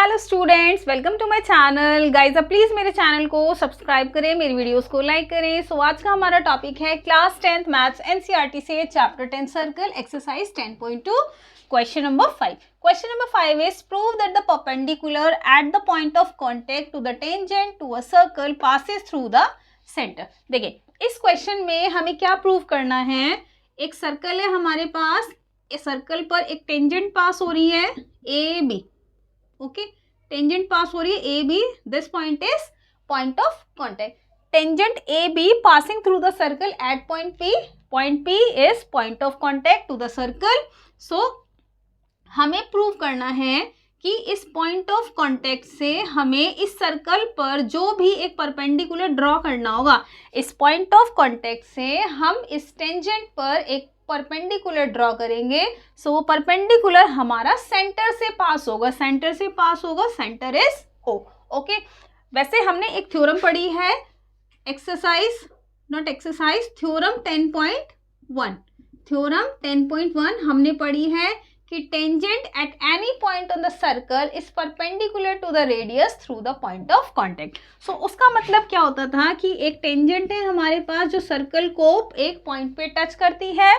Hello students, welcome to my channel. Guys आप please मेरे channel को सब्सक्राइब करें, मेरी वीडियोस को लाइक करें। सो आज का हमारा टॉपिक है क्लास 10th मैथ्स एनसीईआरटी से chapter 10 circle exercise 10.2 question number 5। Question number 5 is prove that the perpendicular at the point of contact to the tangent to a circle passes through the centre. देखिए इस question में हमें क्या prove करना है। एक circle है हमारे पास, इस सर्कल पर एक टेंजेंट पास हो रही है ए बी। ओके, टेंजेंट पास हो रही है A B, this point is point of contact. Tangent A B passing through the circle at point P is point of contact to the circle. So हमें prove करना है कि इस point of contact से हमें इस सर्कल पर जो भी एक परपेंडिकुलर ड्रॉ करना होगा, इस पॉइंट ऑफ कॉन्टेक्ट से हम इस टेंजेंट पर एक परपेंडिकुलर ड्रॉ करेंगे। सो वो परपेंडिकुलर हमारा सेंटर से पास होगा, सेंटर से पास होगा, सेंटर इज ओ। ओके, वैसे हमने एक थ्योरम पढ़ी है, थ्योरम 10.1। थ्योरम 10.1 हमने पढ़ी है कि tangent at any point on the circle is perpendicular to the radius through the point of contact. So उसका मतलब क्या होता था कि एक टेंजेंट है हमारे पास जो सर्कल को एक पॉइंट पे टच करती है,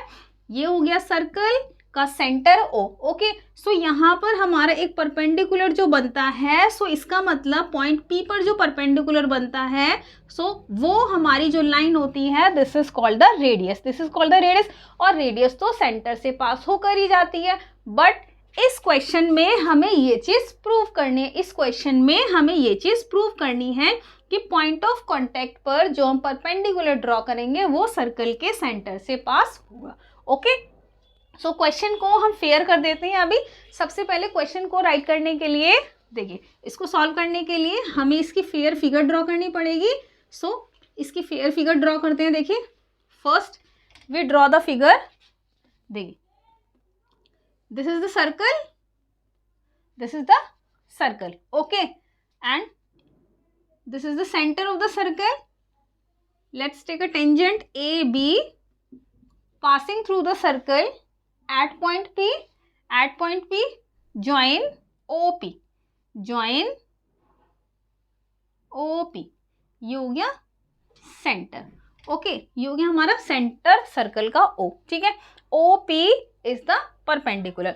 ये हो गया सर्कल का सेंटर ओ। ओके, सो यहाँ पर हमारा एक परपेंडिकुलर जो बनता है, सो इसका मतलब पॉइंट पी पर जो परपेंडिकुलर बनता है, सो वो हमारी जो लाइन होती है, this is called the radius, this is called the radius. और रेडियस तो सेंटर से पास होकर ही जाती है, बट इस क्वेश्चन में हमें ये चीज़ प्रूव करनी है, इस क्वेश्चन में हमें ये चीज़ प्रूव करनी है कि पॉइंट ऑफ कॉन्टेक्ट पर जो हम परपेंडिकुलर ड्रॉ करेंगे वो सर्कल के सेंटर से पास होगा। ओके, सो क्वेश्चन को हम फेयर कर देते हैं। अभी सबसे पहले क्वेश्चन को राइट करने के लिए, देखिए इसको सॉल्व करने के लिए हमें इसकी फेयर फिगर ड्रॉ करनी पड़ेगी। सो इसकी फेयर फिगर ड्रॉ करते हैं। देखिए first we draw the figure. देखिए this is the circle, this is the circle, okay, and this is the center of the circle. Let's take a tangent AB passing through the circle at point P. At point P join OP, join OP, ये हो गया centre. Okay, ये हो गया हमारा centre circle का O। ठीक है, OP इज द परपेंडिकुलर।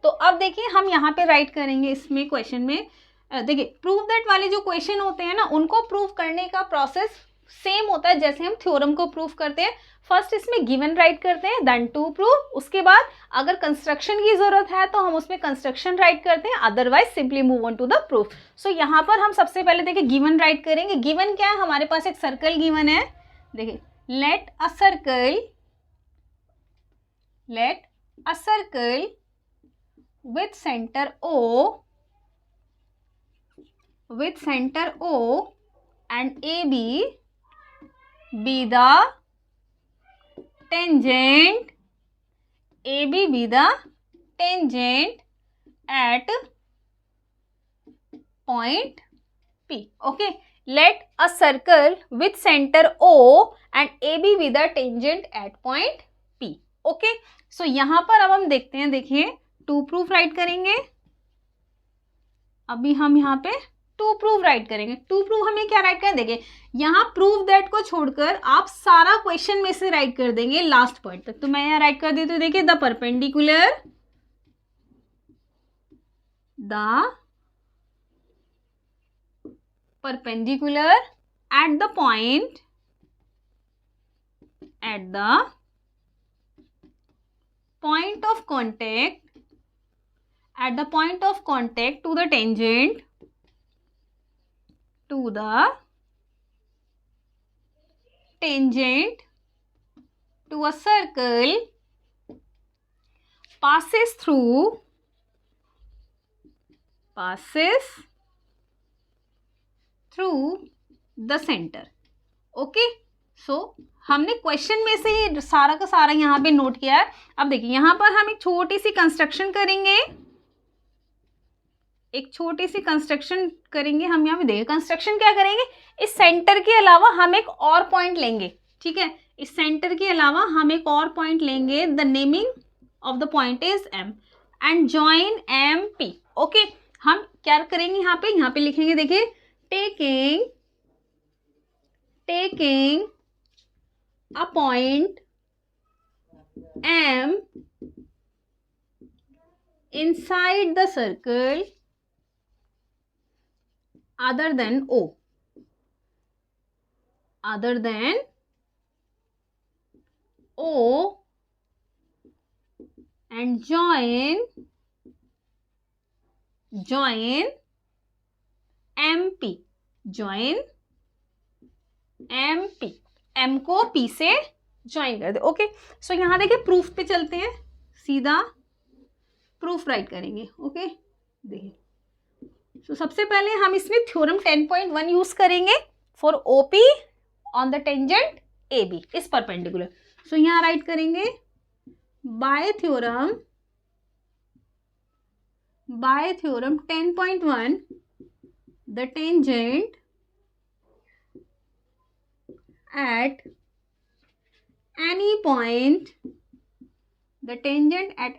तो अब देखिए हम यहाँ पे राइट करेंगे इसमें क्वेश्चन में। देखिए प्रूव दैट वाले जो क्वेश्चन होते हैं ना, उनको प्रूव करने का प्रोसेस सेम होता है जैसे हम थ्योरम को प्रूव करते हैं। फर्स्ट इसमें गिवन राइट करते हैं, देन टू प्रूव। उसके बाद अगर कंस्ट्रक्शन की जरूरत है तो हम उसमें कंस्ट्रक्शन राइट करते हैं, otherwise simply move on to the proof. So यहाँ पर हम सबसे पहले देखिए गिवन राइट करेंगे। गिवन क्या है, हमारे पास एक सर्कल गिवन है। देखिए let a circle with center O and AB be the tangent, AB be the tangent at point P. Okay, let a circle with center O and AB be the tangent at point P. Okay, so यहाँ पर अब हम देखते हैं। देखिए to proof right करेंगे। अभी हम यहाँ पे टू प्रूफ राइट करेंगे। टू प्रूफ हमें क्या राइट करें, देखिए यहाँ प्रूफ दैट को छोड़कर आप सारा क्वेश्चन में से राइट कर देंगे लास्ट पॉइंट तक। तो मैं यहाँ राइट कर देती हूँ। देखिए the perpendicular at the point point of contact to the tangent to a circle passes through the center. Okay, so हमने क्वेश्चन में से ही सारा का सारा यहाँ पे नोट किया है। अब देखिए यहाँ पर हम एक छोटी सी कंस्ट्रक्शन करेंगे, हम यहाँ पे देखिए कंस्ट्रक्शन क्या करेंगे, इस सेंटर के अलावा हम एक और पॉइंट लेंगे। ठीक है, इस सेंटर के अलावा हम एक और पॉइंट लेंगे, the naming of the point is M and join M P. Okay, हम क्या करेंगे यहाँ पे लिखेंगे, देखिए taking a point M inside the circle other than O, and join MP, M को P से ज्वाइन कर दे। ओके, सो यहाँ देखिए प्रूफ पे चलते हैं, सीधा प्रूफ राइट करेंगे। ओके, देखिए तो सबसे पहले हम इसमें थ्योरम 10.1 यूज करेंगे for OP on the tangent AB इस परपेंडिकुलर। सो यहाँ राइट करेंगे bye theorem 10.1 the tangent at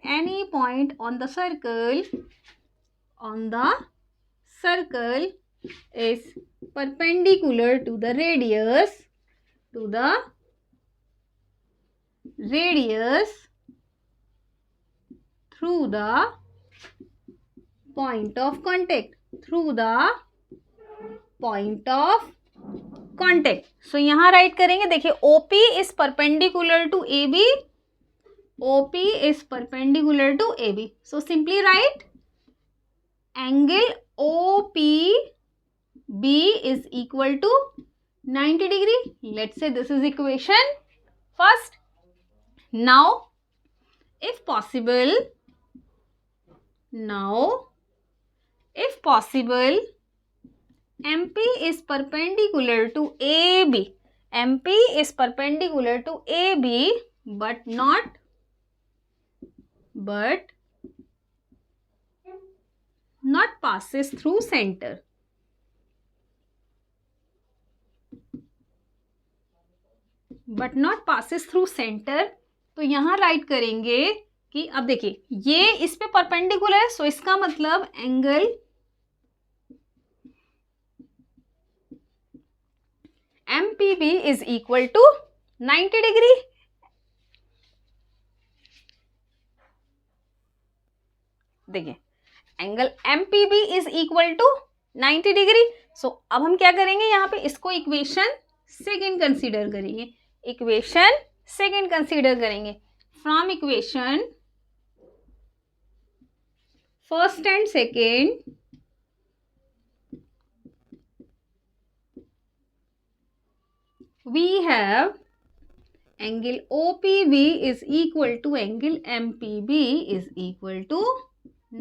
any point on the circle is perpendicular to the radius through the point of contact, so यहाँ write करेंगे, देखिए OP is perpendicular to AB, so simply right angle OPB is equal to 90 degree. Let's say this is equation first. Now if possible MP is perpendicular to AB, but not passes through center. तो यहाँ write करेंगे कि अब देखिए ये इस पे perpendicular है, सो इसका मतलब angle MPB is equal to 90 degree. देखिए angle MPB is equal to 90 degree. सो अब हम क्या करेंगे, यहाँ पे इसको इक्वेशन सेकेंड कंसीडर करेंगे। From equation first and second, we have angle OPB is equal to angle MPB is equal to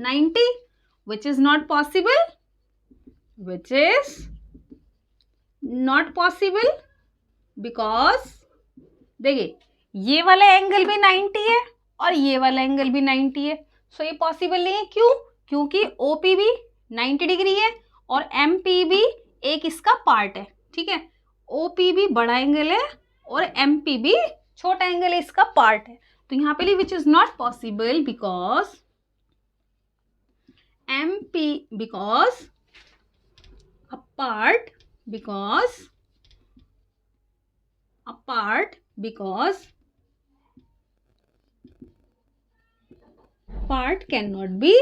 90, which is not possible, because देखिए ये वाला एंगल भी 90 है और ये वाला एंगल भी 90 है, सो ये पॉसिबल नहीं है। क्यों? क्योंकि OPB 90 डिग्री है और MPB एक इसका पार्ट है, ठीक है। OPB बड़ा एंगल है और MPB छोटा एंगल है, इसका पार्ट है। तो यहाँ पे which is not possible because part cannot be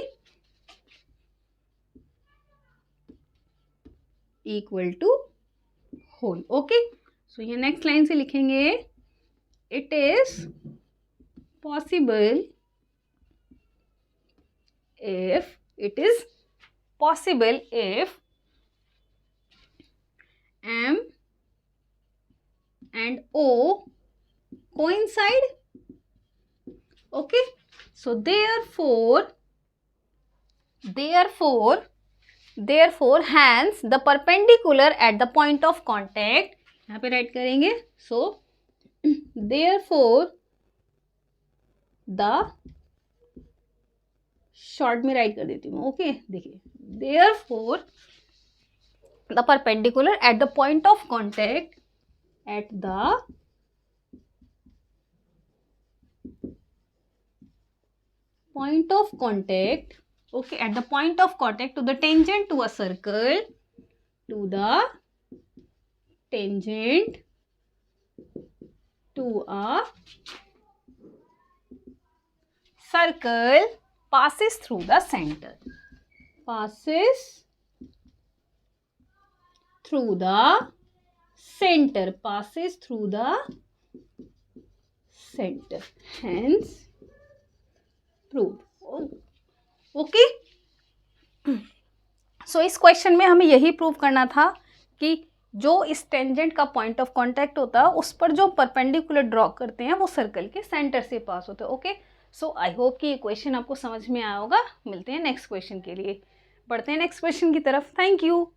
equal to whole. Okay, so ये नेक्स्ट लाइन से लिखेंगे, it is possible if M and O coincide. Okay, so therefore hence the perpendicular at the point of contact, यहाँ पे right करेंगे, so therefore the short में right कर देती हूँ। ओके, देखिए therefore the perpendicular at the point of contact Okay, at the point of contact to the tangent to a circle, to the tangent to a circle passes through the center. Passes through the center. Passes through the center. Hence, proved. Okay so इस question में हमें यही prove करना था कि जो इस tangent का पॉइंट ऑफ कांटेक्ट होता है उस पर जो परपेंडिकुलर ड्रॉ करते हैं वो सर्कल के सेंटर से पास होते हैं. ओके सो आई होप कि ये क्वेश्चन आपको समझ में आया होगा. मिलते हैं नेक्स्ट क्वेश्चन के लिए. बढ़ते हैं नेक्स्ट क्वेश्चन की तरफ. Thank you.